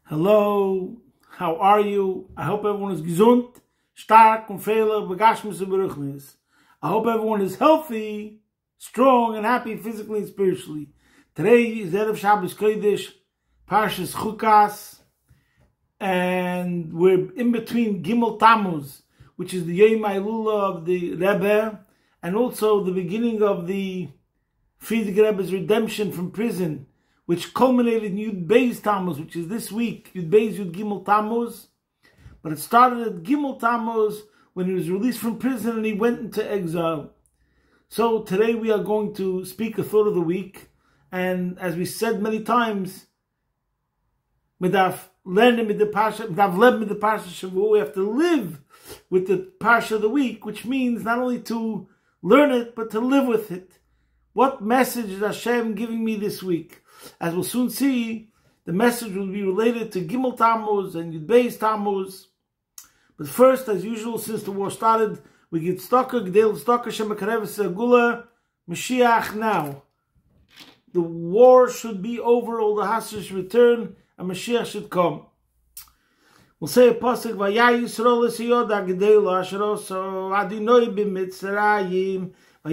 Hello, how are you? I hope everyone is gesund, stark und fehler, begashmis und beruchnis. I hope everyone is healthy, strong and happy physically and spiritually. Today is Erev Shabbos Kodesh, Parshas Chukas, and we're in between Gimel Tammuz, which is the Yom Ha'ilula of the Rebbe, and also the beginning of the Frierdiker Rebbe's redemption from prison, which culminated in Yud Beis Tammuz, which is this week, Yud Beis Yud Gimel Tammuz. But it started at Gimel Tammuz when he was released from prison and he went into exile. So today we are going to speak a thought of the week, and as we said many times, Midaf learn with the Parsha, Midaf learn with the Parsha Shavuot. We have to live with the Parsha of the week, which means not only to learn it but to live with it. What message is Hashem giving me this week? As we'll soon see, the message will be related to Gimel Tammuz and Yud Beis Tammuz. But first, as usual, since the war started, we get Stocker, Gdel Stocker, Shemakarev Segula, Mashiach now. The war should be over, all the Hassas should return, and Mashiach should come. We'll say a pasuk, Vayay Yisrael Esiyod Agdel Asheroso Adinoi B'Mitzrayim. So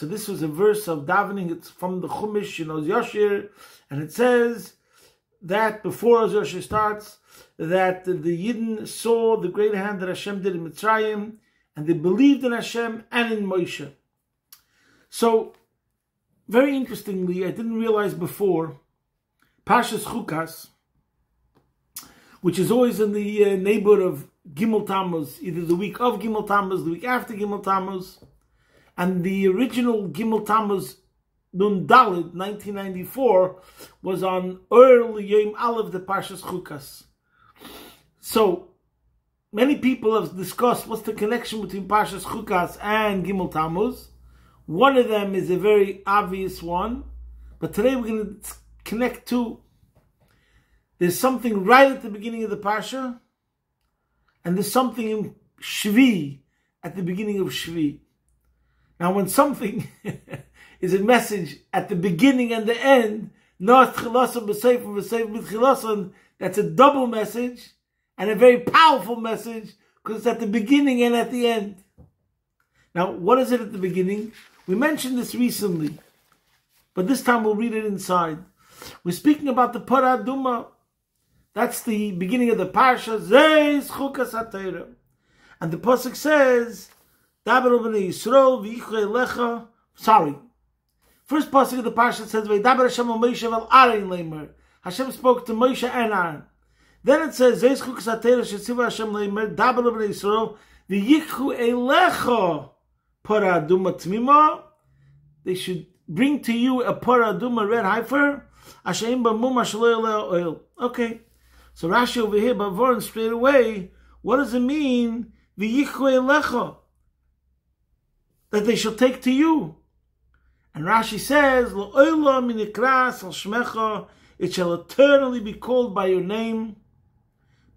this was a verse of davening. It's from the Chumash in Oz Yashir, and it says that before Oz Yashir starts, that the Yidden saw the great hand that Hashem did in Mitzrayim, and they believed in Hashem and in Moshe. So, very interestingly, I didn't realize before, Parshas Chukas, which is always in the neighborhood of Gimel Tammuz, either the week of Gimel Tammuz, the week after Gimel Tammuz, and the original Gimel Tammuz Nun Daled 1994 was on early Yom Aleph, the Parshas Chukas. So many people have discussed what's the connection between Parshas Chukas and Gimel Tammuz. One of them is a very obvious one, but today we're going to connect two. There's something right at the beginning of the Parsha, and there's something in Shvi at the beginning of Shvi. Now, when something is a message at the beginning and the end, that's a double message and a very powerful message because it's at the beginning and at the end. Now, what is it at the beginning? We mentioned this recently, but this time we'll read it inside. We're speaking about the Parah Aduma. That's the beginning of the Parsha. Zeis Chukas HaTorah. And the pasuk says, Daber b'nei Yisrael v'yichre lecha. Sorry. First pasuk of the Parsha says, V'daber Hashem al Moshe v'al Aaron leimer. Hashem spoke to Moshe and Aaron. Then it says, Zeis Chukas HaTorah shetziva Hashem leimer, Daber b'nei Yisrael v'yichru elecha Parah Aduma tmima. They should bring to you a Parah Aduma red heifer. Asheim b'mum ashaloi aleh oil. Okay. So Rashi over here, Bavorin, straight away, what does it mean? V'yichru elecha, that they shall take to you. And Rashi says, Lo'oila minikras al shmecha, it shall eternally be called by your name,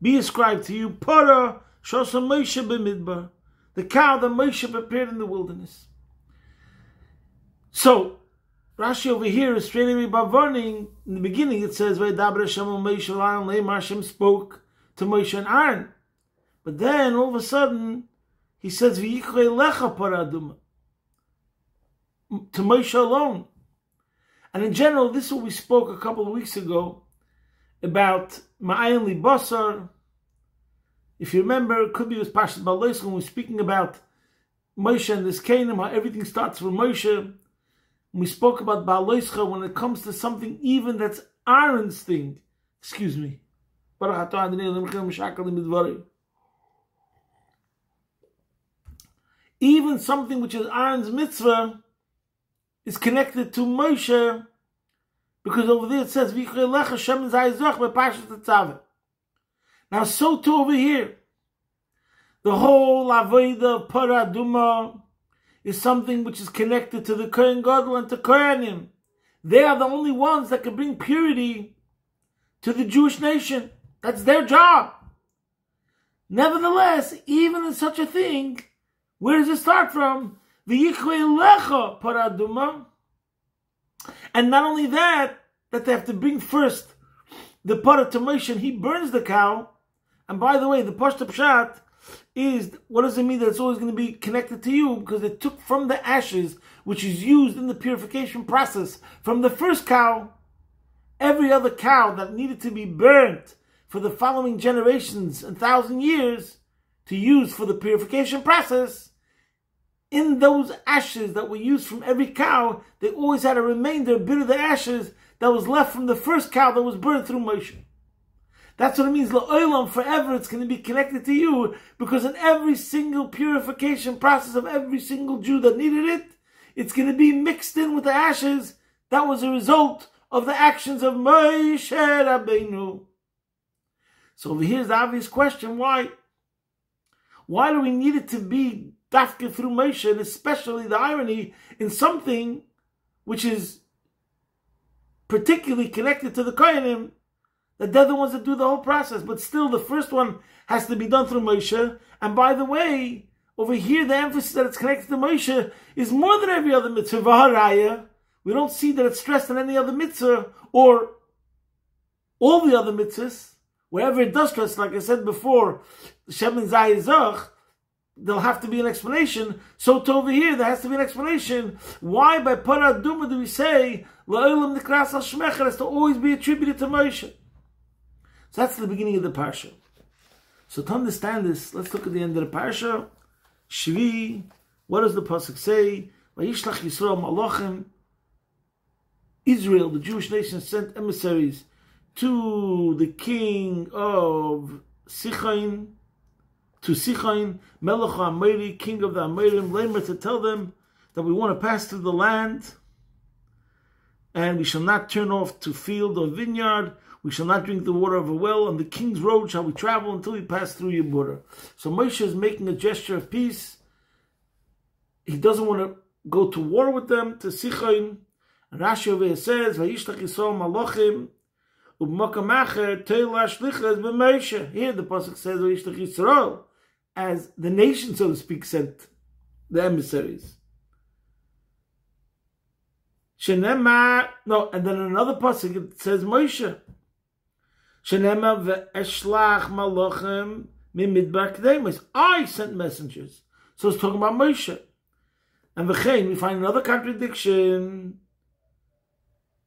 be ascribed to you, Parah shosa Moshe b'midbar, the cow that Moshe prepared in the wilderness. So, Rashi over here is straight away by warning. In the beginning it says, Hashem spoke to Moshe and Aaron. But then all of a sudden he says, to Moshe alone. And in general, this is what we spoke a couple of weeks ago about Ma'ayin Li Basar. If you remember, it could be with Parshas Balois when we're speaking about Moshe and this kingdom, how everything starts from Moshe. We spoke about Ba'aloischa when it comes to something even that's Aaron's thing. Excuse me. Even something which is Aaron's mitzvah is connected to Moshe, because over there it says, now so too over here. The whole avodah of Parah Aduma is something which is connected to the Kohen Gadol and to Kohanim. They are the only ones that can bring purity to the Jewish nation. That's their job. Nevertheless, even in such a thing, where does it start from? V'yichru elecha Parah Aduma. And not only that they have to bring first the parah to Moshe, and he burns the cow. And by the way, the Pashta Pshat is, what does it mean that it's always going to be connected to you? Because it took from the ashes, which is used in the purification process, from the first cow, every other cow that needed to be burnt for the following generations and 1,000 years to use for the purification process, in those ashes that were used from every cow, they always had a remainder, a bit of the ashes that was left from the first cow that was burned through Moshe. That's what it means, la'olam, forever it's going to be connected to you, because in every single purification process of every single Jew that needed it, it's going to be mixed in with the ashes that was a result of the actions of Moshe Rabbeinu. So over here's the obvious question, why? Why do we need it to be dafka through Moshe, and especially the irony in something which is particularly connected to the Kohanim, that they're the ones that do the whole process, but still the first one has to be done through Moshe. And by the way, over here the emphasis that it's connected to Moshe is more than every other mitzvah. V'haraya, we don't see that it's stressed in any other mitzvah or all the other mitzvahs. Wherever it does stress, like I said before, Shem and Zayizach, there'll have to be an explanation. So to over here, there has to be an explanation. Why by Parah Duma do we say La'olam Nikras Al Shmecha has to always be attributed to Moshe? So that's the beginning of the parsha. So to understand this, let's look at the end of the parsha. Shvi, what does the pasuk say? Vayishlach Yisrael Malachim. Israel, the Jewish nation, sent emissaries to the king of Sichain, Melech HaAmori, king of the Amorim, Lamer, to tell them that we want to pass through the land, and we shall not turn off to field or vineyard. We shall not drink the water of a well. On the king's road shall we travel until we pass through your border. So Moshe is making a gesture of peace. He doesn't want to go to war with them, to Sichain. And Rashi over here says, Vayishlach Yisrael Malachim, Ub'makam Teila Shlichas b'Moshe. Here the pasuk says, Vayishlach Yisrael, as the nation, so to speak, sent the emissaries. Shenema, no, and then another pasuk it says Moshe. Shenema ve'eshlach malachim mimidbar k'demis. I sent messengers. So it's talking about Moshe. And v'chein, we find another contradiction.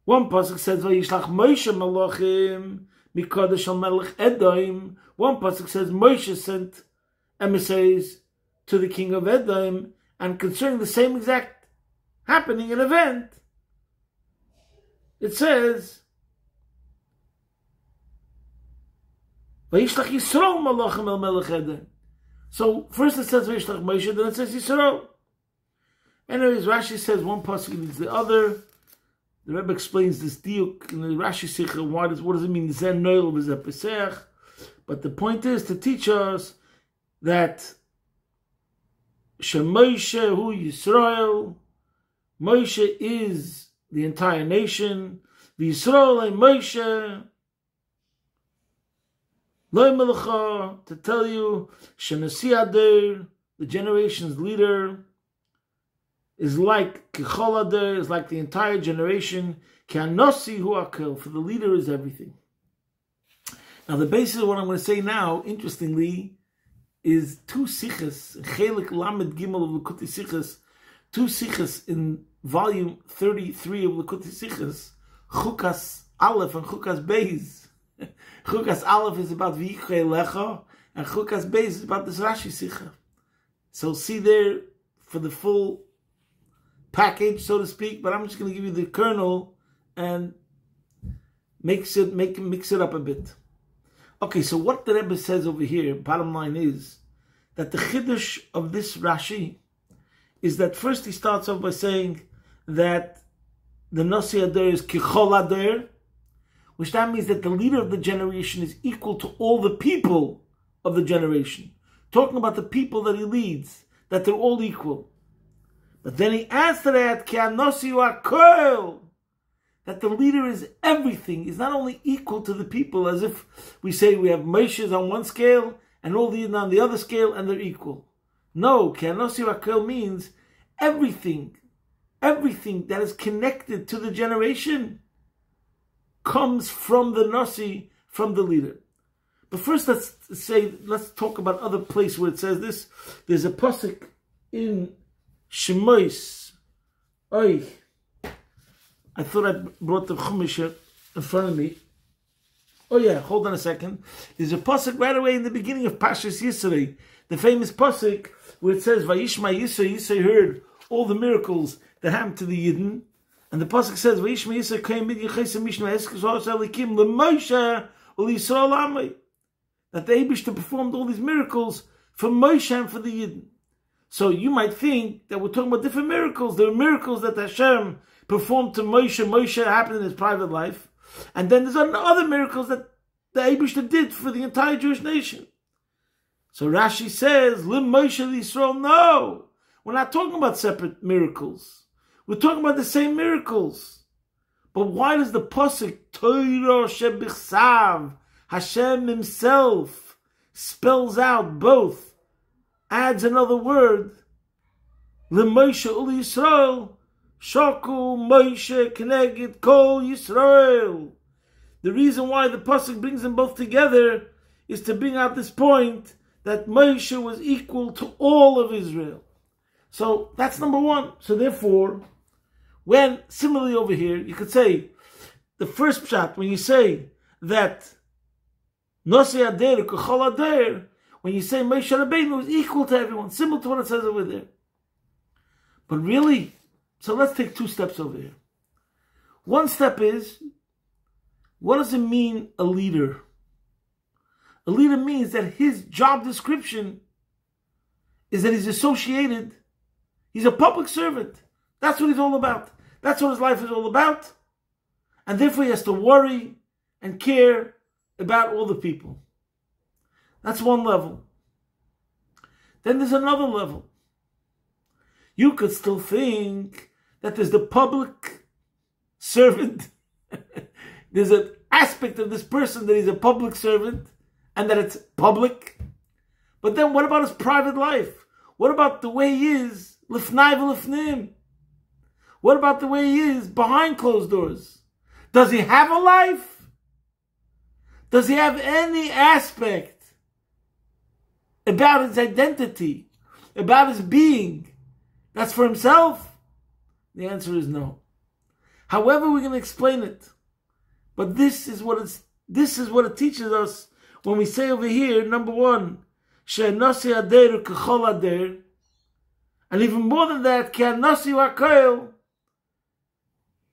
One pasuk says Vayishlach Moshe malachim mikodesh al melech Edom. One pasuk says Moshe sent emissaries to the king of Edom, and concerning the same exact happening and event, it says Vayishlach Yisrael malachim el melech Edom. So first it says Vayishlach Moshe, then it says Yisrael. Anyways, Rashi says one pasuk means the other. The Rebbe explains this diuk in the Rashi Sikha. What does it mean? Zen noel v'zeh pesach. But the point is to teach us that Shemoshe hu Yisrael, Moshe is the entire nation. V'Yisrael and Moshe loy melecha, to tell you Shenasi Ader, the generation's leader, is like Kichol Ader, is like the entire generation. Ki Anosi hu Akel, for the leader is everything. Now the basis of what I'm going to say now, interestingly, is two sichas, Chelik Lamed Gimel of Likutei Sichas, two sichas in volume 33 of Likutei Sichas, Chukas Aleph and Chukas Beis. Chukas Aleph is about V'yichei Lecha, and Chukas Beis is about this Rashi Sicha. So see there for the full package, so to speak, but I'm just going to give you the kernel and mix it up a bit. Okay, so what the Rebbe says over here, bottom line is that the chiddush of this Rashi is that first he starts off by saying that the Nasi Ader is Kichol Ader, which that means that the leader of the generation is equal to all the people of the generation. Talking about the people that he leads, that they're all equal. But then he adds to that, Ki Anosi hu Akol, that the leader is everything, is not only equal to the people, as if we say we have Moshe on one scale and all the on the other scale and they're equal. No, Ki Anosi hu Akol means everything everything that is connected to the generation comes from the Nasi, from the leader. But first let's talk about other place where it says this. There's a pasuk in Shemos. I thought I brought the Chumash in front of me. Oh yeah, hold on a second. There's a pasuk right away in the beginning of Parshas Yisrei, the famous pasuk where it says, Vayishma Yisrei, Yisrei heard all the miracles that happened to the Yidden. And the pasuk says, Vayishma Yisrei came mid Yechesem Mishna Eskes Elikim LeMoshe ULYisrael Amei. That the Eibishter performed all these miracles for Moshe and for the Yidden. So you might think that we're talking about different miracles. There are miracles that Hashem performed to Moshe. Moshe happened in his private life. And then there's other miracles that the Eibishter did for the entire Jewish nation. So Rashi says, Lim Moshe Yisrael, no. We're not talking about separate miracles. We're talking about the same miracles. But why does the pasuk Torah shebichsav, Hashem himself spells out both, adds another word, LeMoshe Ul Yisrael, Shokul Moshe Keneged Kol Yisrael. The reason why the pasuk brings them both together is to bring out this point that Moshe was equal to all of Israel. So that's number one. So therefore, when similarly over here, you could say the first pshat, when you say that Nosei Ader Kechol Ader, when you say Moshe Rabbeinu is equal to everyone, similar to what it says over there. But really, so let's take two steps over here. One step is, what does it mean a leader? A leader means that his job description is that he's associated, he's a public servant. That's what he's all about. That's what his life is all about. And therefore he has to worry and care about all the people. That's one level. Then there's another level. You could still think that there's the public servant. There's an aspect of this person that he's a public servant and that it's public. But then what about his private life? What about the way he is lifnai v'lifnim? What about the way he is behind closed doors? Does he have a life? Does he have any aspect about his identity, about his being, that's for himself? The answer is no. However, we're going to explain it. But this is what it teaches us when we say over here, number one, she'nasi ader kechol ader, and even more than that, ke'anasi wa'koil,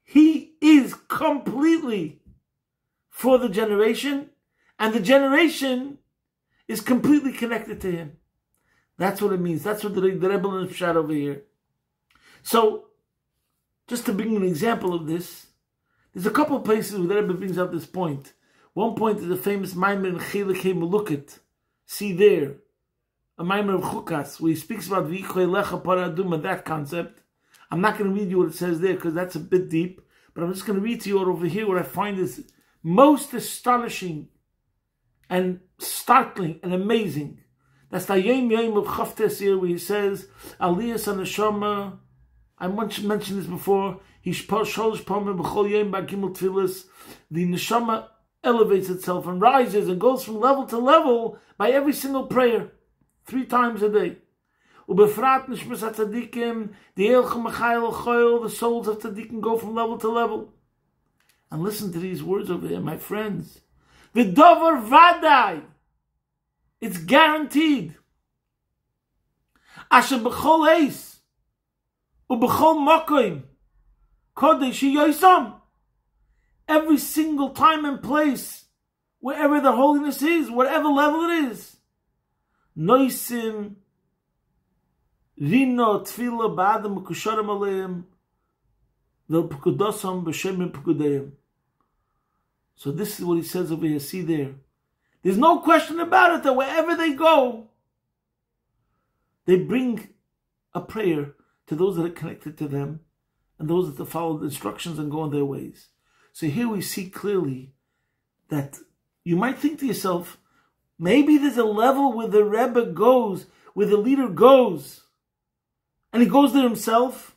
he is completely for the generation, and the generation is completely connected to him. That's what it means. That's what the Rebbe is shot over here. So, just to bring an example of this, there's a couple of places where the Rebbe brings out this point. One point is the famous Maimer in Chilekei Melukit. See there, a Maimer of Chukas, where he speaks about V'yichoi lecha paraduma, that concept. I'm not going to read you what it says there because that's a bit deep, but I'm just going to read to you over here what I find is most astonishing and startling and amazing. That's the Yom Yom of Chavtes here, where he says, Aliyas HaNeshama, I mentioned this before, the Neshama elevates itself and rises and goes from level to level by every single prayer, 3 times a day. The souls of tzaddikim go from level to level. And listen to these words over here, my friends. V'davar vadai, it's guaranteed. Asher b'chol eis u'b'chol makoim kodesh yoisam. Every single time and place, wherever the holiness is, whatever level it is, noisim rino tefila ba'adam u'kusharim aleim v'pukudosam b'shem pukudayim. So this is what he says over here. See there. There's no question about it that wherever they go, they bring a prayer to those that are connected to them and those that follow the instructions and go on their ways. So here we see clearly that you might think to yourself, maybe there's a level where the Rebbe goes, where the leader goes, and he goes there himself.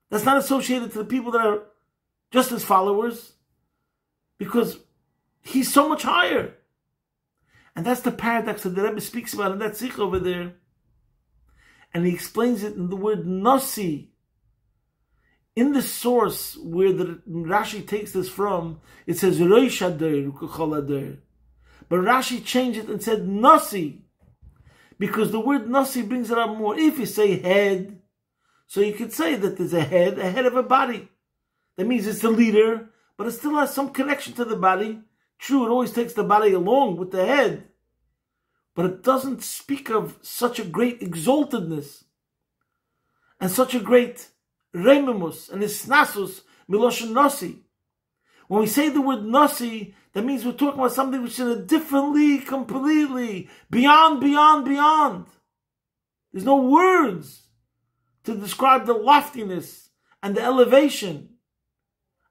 That's not associated to the people that are just his followers, because he's so much higher. And that's the paradox that the Rebbe speaks about in that sikh over there. And he explains it in the word nasi. In the source where the Rashi takes this from, it says Rosh Ader, Ukachol Ader. But Rashi changed it and said nasi, because the word nasi brings it up more. If you say head, so you could say that there's a head of a body. That means it's the leader, but it still has some connection to the body. True, it always takes the body along with the head, but it doesn't speak of such a great exaltedness and such a great remimus and isnasus miloshen nasi. When we say the word nasi, that means we're talking about something which is a differently, completely, beyond. There's no words to describe the loftiness and the elevation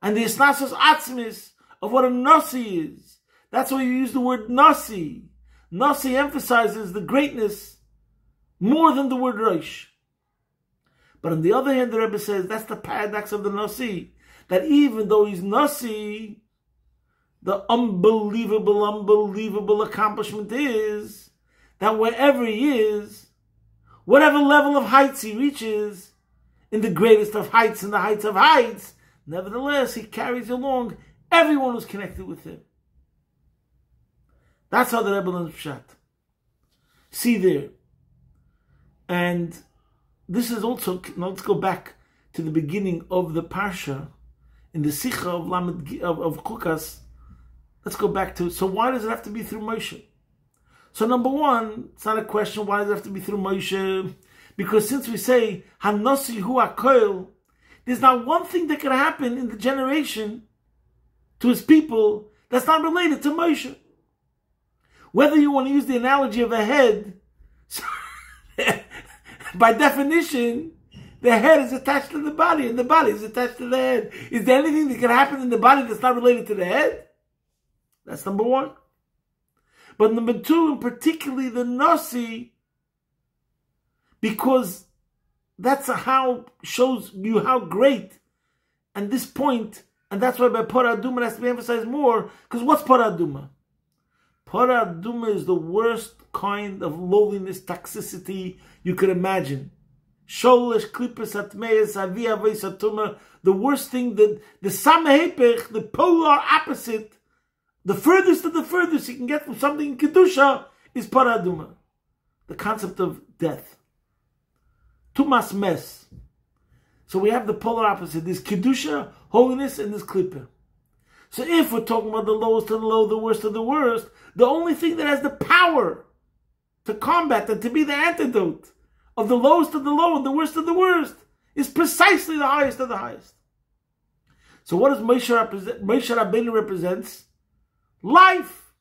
and the isnasus atzmis of what a nasi is. That's why you use the word nasi. Nasi emphasizes the greatness more than the word rosh. But on the other hand, the Rebbe says that's the paradox of the nasi, that even though he's nasi, the unbelievable accomplishment is that wherever he is, whatever level of heights he reaches, in the greatest of heights and the heights of heights, nevertheless, he carries along everyone who's connected with him. That's how the Rebbe learns Pshat. See there. And this is also, now let's go back to the beginning of the Parsha, in the Sikha of Chukas. Let's go back to, so why does it have to be through Moshe? So number one, it's not a question, why does it have to be through Moshe? Because since we say, Hanasi hu akoil, there's not one thing that can happen in the generation to his people that's not related to Moshe. Whether you want to use the analogy of a head, by definition, the head is attached to the body, and the body is attached to the head. Is there anything that can happen in the body that's not related to the head? That's number one. But number two, and particularly the nasi, because that's how shows you how great, and this point, and that's why by Parah Aduma it has to be emphasized more, because what's Parah Aduma? Parah Aduma is the worst kind of lowliness, toxicity you could imagine. Sholish, klippus, atmeis, avia, veisatuma, the worst thing, the samahepech, the polar opposite, the furthest of the furthest you can get from something in Kedusha is Parah Aduma. The concept of death. Tumas mes. So we have the polar opposite. There's Kedusha, holiness, and there's Klippa. So if we're talking about the lowest of the low, the worst of the worst, the only thing that has the power to combat and to be the antidote of the lowest of the low and the worst of the worst is precisely the highest of the highest. So what does Moshe Rabbeinu represents? Life.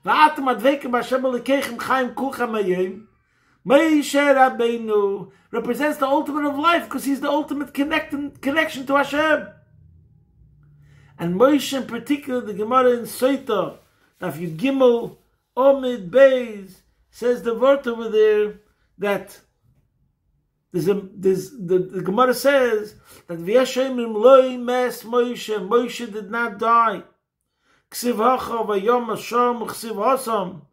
Moshe Rabbeinu represents the ultimate of life because he's the ultimate connection to Hashem. And Moshe in particular, the Gemara in Soita, Daf Yud Gimel, Omid Beis, says the word over there that the Gemara says that V'yashemim loy mes Moshe did not die. Ksiv hacha v'yom Hashem u'ksiv hasam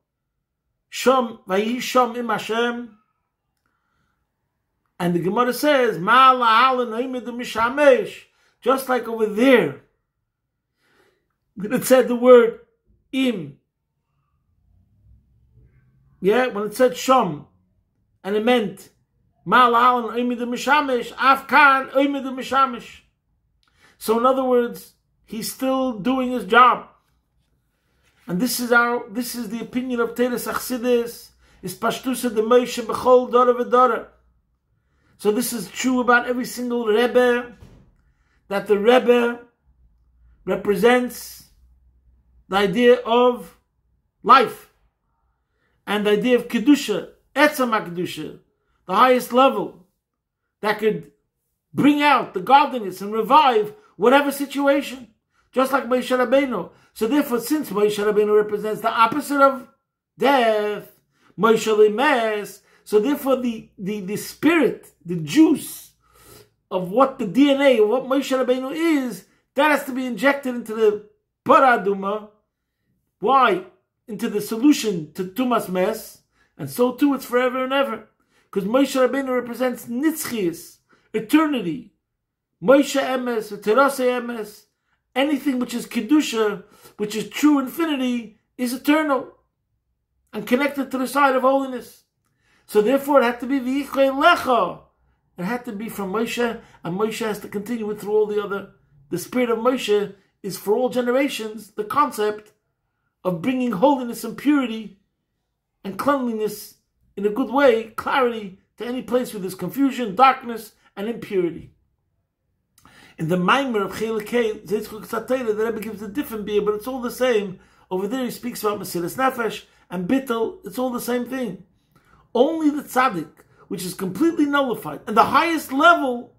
sham v'yi sham im Hashem. And the Gemara says Ma la'al na'imid mishamesh, just like over there when it said the word im, yeah, when it said sham, and it meant ma'al oimid mishamesh, afkan oimid mishamesh. So in other words, he's still doing his job, and this is the opinion of Teres Achsidis, is pashtusa de Moshe b'chol dora v'dora. So this is true about every single Rebbe, that the Rebbe represents the idea of life and the idea of Kedusha, Etzam HaKedusha, the highest level that could bring out the godliness and revive whatever situation, just like Moshe Rabbeinu. So therefore, since Moshe Rabbeinu represents the opposite of death, Moshe Limes, so therefore the spirit, the juice of what the DNA of what Moshe Rabbeinu is, that has to be injected into the paraduma. Why? Into the solution to Tumas Mes, and so too it's forever and ever. Because Moshe Rabbeinu represents Nitzchias, eternity. Moshe Emes, Terase Emes, anything which is Kedusha, which is true infinity, is eternal and connected to the side of holiness. So therefore it had to be V'yichei Lecha. It had to be from Moshe, and Moshe has to continue it through all the other. The spirit of Moshe is for all generations the concept of bringing holiness and purity and cleanliness in a good way, clarity, to any place where there's confusion, darkness, and impurity. In the Maimer of Chelekei, the Rebbe gives a different beer, but it's all the same. Over there he speaks about Mesilas Nefesh and Bittul, it's all the same thing. Only the tzaddik, which is completely nullified, and the highest level,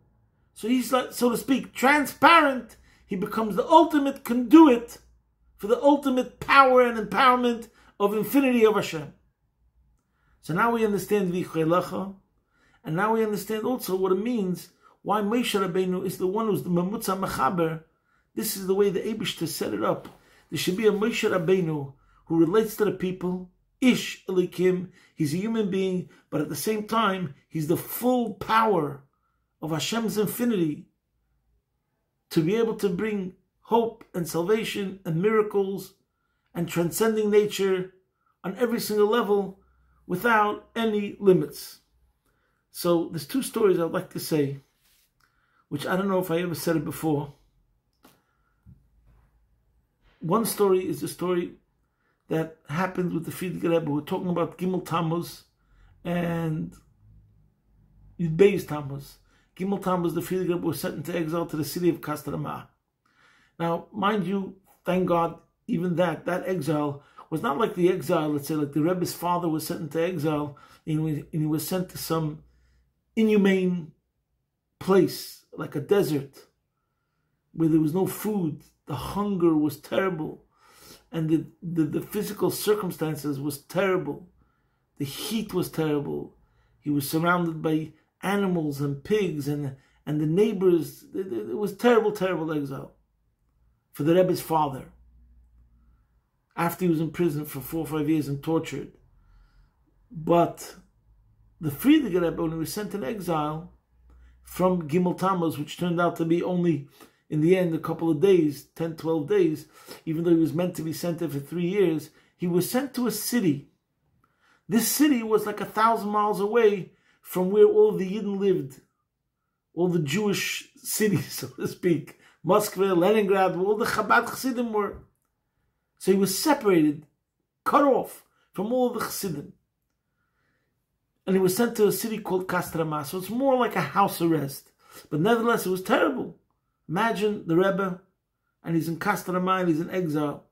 so he's, like, so to speak, transparent, he becomes the ultimate conduit for the ultimate power and empowerment of infinity of Hashem. So now we understand V'yichei Lecha, and now we understand also what it means, why Moshe Rabbeinu is the one who's the Mamutza Mechaber. This is the way the Eibishter set it up. There should be a Moshe Rabbeinu who relates to the people, Ish Elikim, he's a human being, but at the same time, he's the full power of Hashem's infinity to be able to bring hope and salvation and miracles and transcending nature on every single level without any limits. So there's two stories I'd like to say, which I don't know if I ever said it before. One story is a story that happened with the Frierdiker Rebbe. We're talking about Gimel Tammuz and Yud Beis Tammuz. Gimel Tammuz, the Frierdiker Rebbe was sent into exile to the city of Kastarama. Now, mind you, thank God, even that exile was not like the exile, let's say, like the Rebbe's father was sent into exile and he was sent to some inhumane place, like a desert, where there was no food, the hunger was terrible, and the physical circumstances was terrible, the heat was terrible, he was surrounded by animals and pigs and the neighbors. It was terrible exile for the Rebbe's father, after he was in prison for 4 or 5 years and tortured. But the Frierdiker Rebbe, when he was sent in exile from Gimel Tammuz, which turned out to be only, in the end, a couple of days, 10, 12 days, even though he was meant to be sent there for 3 years, he was sent to a city. This city was like 1,000 miles away from where all the Yidden lived, all the Jewish cities, so to speak, Moscow, Leningrad, where all the Chabad Chassidim were. So he was separated, cut off from all the Chassidim. And he was sent to a city called Kastarama. So it's more like a house arrest. But nevertheless, it was terrible. Imagine the Rebbe, and he's in Kastarama, and he's in exile.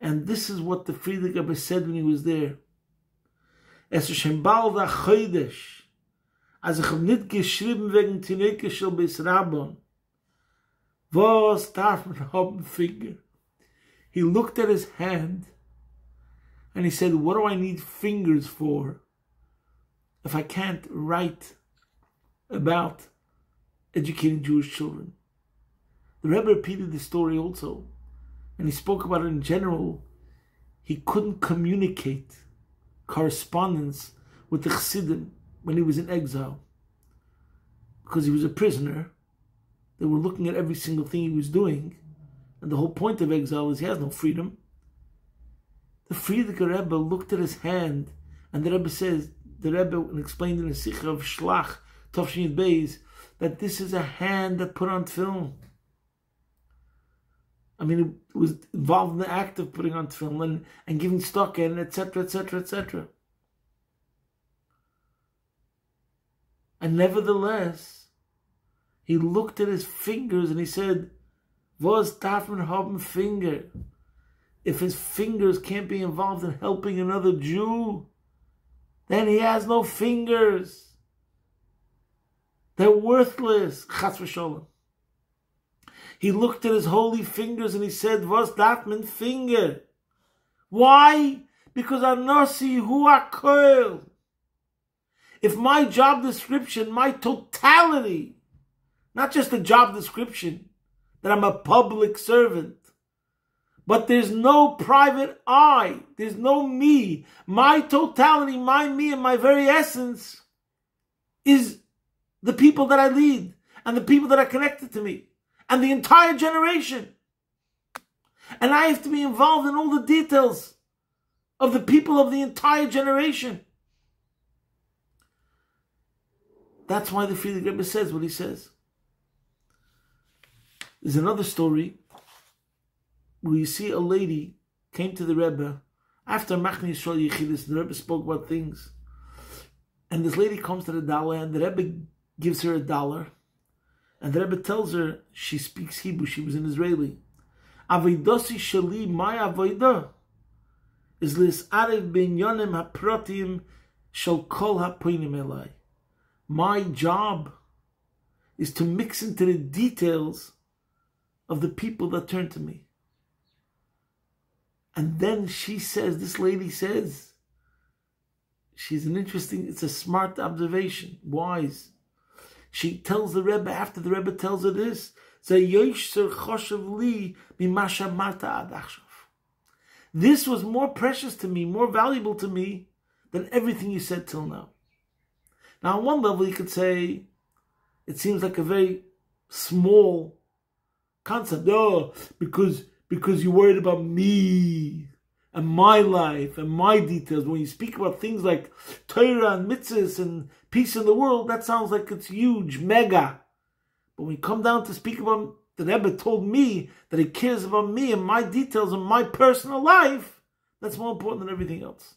And this is what the Frierdiker Rebbe said when he was there. Es ist schon bald a Chodesh, als ich hab nicht geschrieben wegen Tineke shel Beis Rabban. Was darf man haben Finger? He looked at his hand, and he said, what do I need fingers for if I can't write about educating Jewish children? The Rebbe repeated the story also, and he spoke about it in general. He couldn't communicate correspondence with the Chassidim when he was in exile, because he was a prisoner. They were looking at every single thing he was doing, and the whole point of exile is he has no freedom. The Frierdiker Rebbe looked at his hand, and the Rebbe says, the Rebbe explained in the Sikha of Shlach, Tovshin Beis, that this is a hand that put on film. I mean, it was involved in the act of putting on film and giving stock in, etc., etc., etc. And nevertheless, he looked at his fingers and he said, Was darf man haben Finger? If his fingers can't be involved in helping another Jew, then he has no fingers. They're worthless. Chas v'sholem. He looked at his holy fingers and he said, Was darf man Finger? Why? Because Anosi hu hakol. If my job description, my totality Not just a job description, that I'm a public servant. But there's no private I. There's no me. My totality, my me, and my very essence is the people that I lead and the people that are connected to me and the entire generation. And I have to be involved in all the details of the people of the entire generation. That's why the Friedrich Rebbe says what he says. There's another story where you see a lady came to the Rebbe after Machne Yisrael Yechidus. The Rebbe spoke about things, and this lady comes to the Dala, and the Rebbe gives her $1, and the Rebbe tells her she speaks Hebrew. She was an Israeli. Avodosi sheli, my avodah is lis'arev binyanim hapratim shel kol hapoinim elai. My job is to mix into the details of the people that turn to me. And then she says, this lady says, it's a smart observation, wise. She tells the Rebbe, after the Rebbe tells her this, this was more precious to me, more valuable to me than everything you said till now. Now, on one level, you could say, it seems like a very small concept. Oh, because you're worried about me and my life and my details. When you speak about things like Torah and mitzvahs and peace in the world, that sounds like it's huge, mega. But when you come down to speak about, the Rebbe told me that he cares about me and my details and my personal life, that's more important than everything else.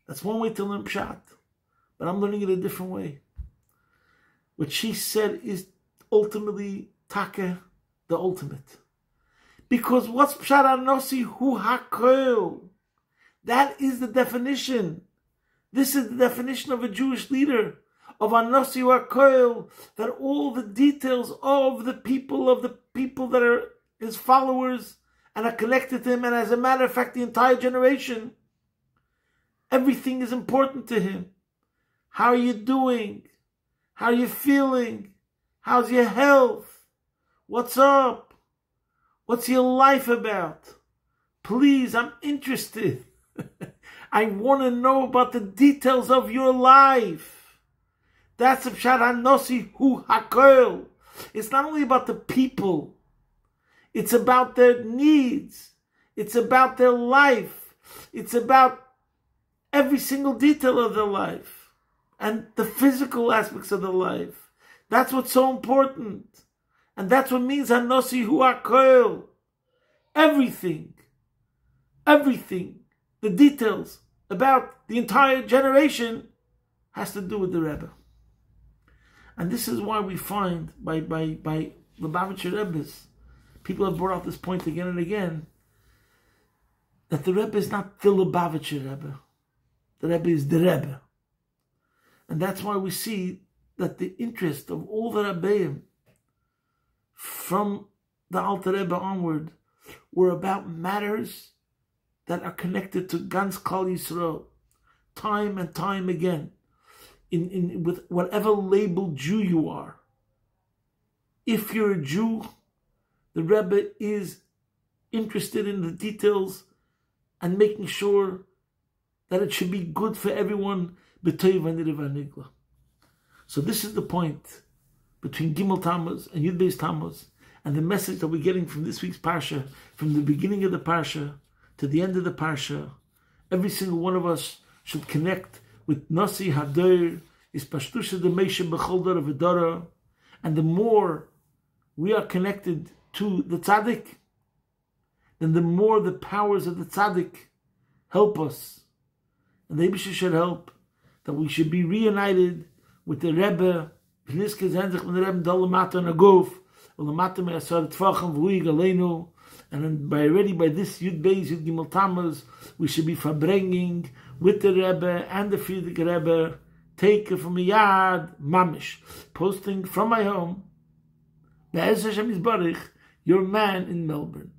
That's one way to learn Pshat. But I'm learning it a different way. What she said is ultimately Taka, the ultimate. Because what's Pshat Anosi Hu Hakol? That is the definition. This is the definition of a Jewish leader, of Anosi Hu Hakol, that all the details of the people that are his followers and are connected to him, and as a matter of fact, the entire generation, everything is important to him. How are you doing? How are you feeling? How's your health? What's up? What's your life about? Please, I'm interested. I want to know about the details of your life. That's Pshat Hanosi Hu Hakol. It's not only about the people. It's about their needs. It's about their life. It's about every single detail of their life. And the physical aspects of their life. That's what's so important. And that's what means Hanosi Hu Hakol. Everything, the details about the entire generation has to do with the Rebbe. And this is why we find by Lubavitcher Rebbe's, people have brought out this point again and again, that the Rebbe is not the Lubavitcher Rebbe. The Rebbe is the Rebbe. And that's why we see that the interest of all the Rebbeim from the Alter Rebbe onward were about matters that are connected to Gans Klal Yisrael, time and time again, with whatever label Jew you are. If you're a Jew, the Rebbe is interested in the details and making sure that it should be good for everyone. So this is the point between Gimel Tammuz and Yud Beis Tammuz, and the message that we're getting from this week's Parsha, from the beginning of the Parsha to the end of the Parsha. Every single one of us should connect with Nasi Hadir, is Pashtusha de Meisha B'chol Dara V'Dara, and the more we are connected to the Tzaddik, then the more the powers of the Tzaddik help us. And the Eibusha should help, that we should be reunited with the Rebbe, and then by this Yud Beis, Yud Gimel Tammuz, we should be verbringing with the Rebbe and the Friedrich Rebbe, taken from a yard, mamish, posting from my home, Be'ez Hashem Yisbarich, your man in Melbourne.